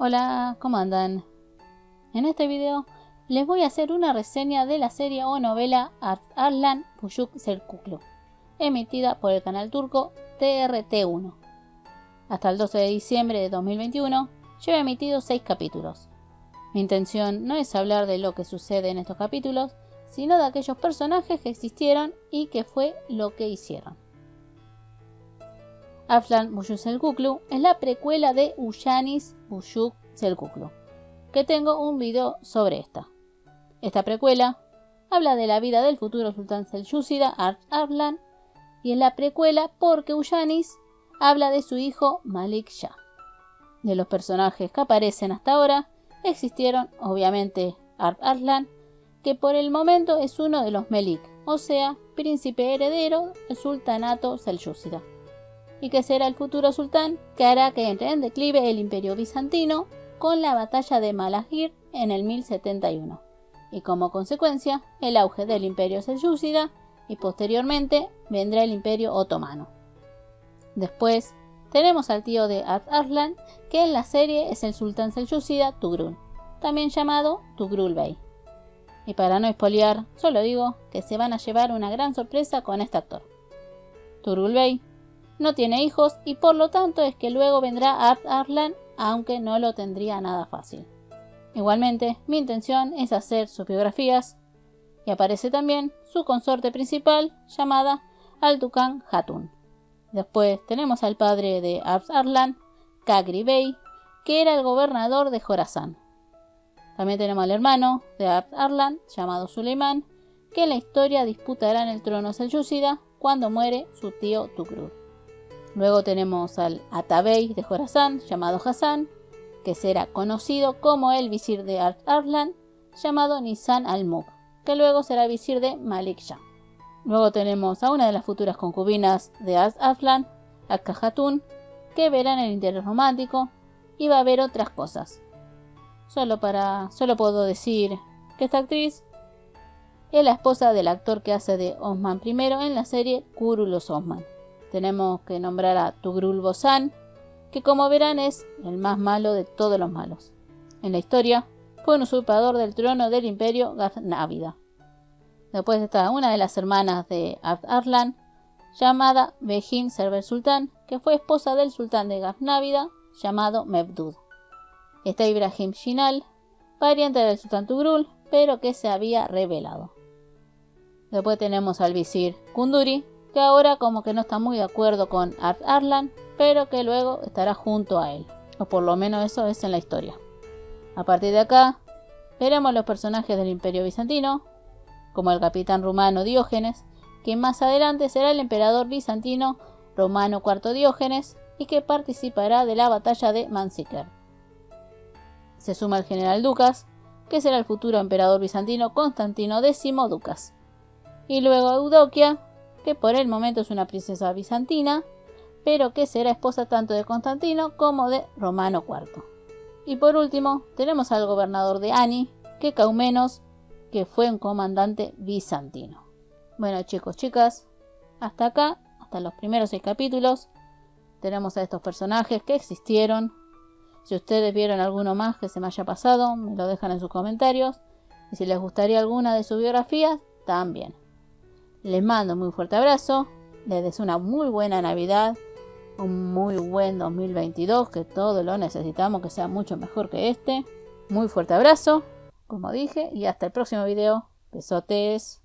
Hola, ¿cómo andan? En este video les voy a hacer una reseña de la serie o novela Arslan Buyuk Selçuklu, emitida por el canal turco TRT1. Hasta el 12 de diciembre de 2021 lleva emitido 6 capítulos. Mi intención no es hablar de lo que sucede en estos capítulos, sino de aquellos personajes que existieron y qué fue lo que hicieron. Arslan Buyuk Selçuklu es la precuela de Uyanis Buyuk Selçuklu, que tengo un video sobre esta. Esta precuela habla de la vida del futuro sultán selyúcida Arslan y es la precuela porque Uyanis habla de su hijo Malik Shah. De los personajes que aparecen hasta ahora existieron obviamente Arslan, que por el momento es uno de los Melik, o sea, príncipe heredero del sultanato selyúcida, y que será el futuro sultán que hará que entre en declive el imperio bizantino con la batalla de Malazgirt en el 1071, y como consecuencia el auge del imperio selyúcida y posteriormente vendrá el imperio otomano. Después tenemos al tío de Arslan, que en la serie es el sultán selyúcida Tugrul, también llamado Tugrul Bey. Y para no espolear, solo digo que se van a llevar una gran sorpresa con este actor. Tugrul Bey no tiene hijos y por lo tanto es que luego vendrá Arslan, aunque no lo tendría nada fácil. Igualmente, mi intención es hacer sus biografías y aparece también su consorte principal llamada Altukan Hatun. Después tenemos al padre de Arslan, Kagri Bey, que era el gobernador de Jorasán. También tenemos al hermano de Arslan llamado Suleimán, que en la historia disputarán el trono selyúcida cuando muere su tío Tugrul. Luego tenemos al Atabey de Jorasán, llamado Hasan, que será conocido como el visir de Arslan, llamado Nizam al-Mulk, que luego será el visir de Malik Shah. Luego tenemos a una de las futuras concubinas de Arslan, Akka Hatun, que verán el interés romántico, y va a haber otras cosas. Solo puedo decir que esta actriz es la esposa del actor que hace de Osman I en la serie Kurulus Osman. Tenemos que nombrar a Tugrul Bozan, que como verán es el más malo de todos los malos. En la historia fue un usurpador del trono del imperio Ghaznávida. Después está una de las hermanas de Arslan, llamada Behin Server Sultan, que fue esposa del sultán de Ghaznávida, llamado Mevdud. Está Ibrahim Shinal, pariente del sultán Tugrul, pero que se había rebelado. Después tenemos al visir Kunduri, que ahora como que no está muy de acuerdo con Arslan, pero que luego estará junto a él, o por lo menos eso es en la historia. A partir de acá, veremos los personajes del imperio bizantino, como el capitán rumano Diógenes, que más adelante será el emperador bizantino Romano IV Diógenes, y que participará de la batalla de Manzikert. Se suma el general Ducas, que será el futuro emperador bizantino Constantino X Ducas. Y luego Eudokia, que por el momento es una princesa bizantina, pero que será esposa tanto de Constantino como de Romano IV. Y por último, tenemos al gobernador de Ani, que Caumenos, que fue un comandante bizantino. Bueno chicos, chicas, hasta acá, hasta los primeros 6 capítulos, tenemos a estos personajes que existieron. Si ustedes vieron alguno más que se me haya pasado, me lo dejan en sus comentarios. Y si les gustaría alguna de sus biografías, también. Les mando un muy fuerte abrazo, les deseo una muy buena Navidad, un muy buen 2022, que todo lo necesitamos, que sea mucho mejor que este. Muy fuerte abrazo, como dije, y hasta el próximo video. Besotes.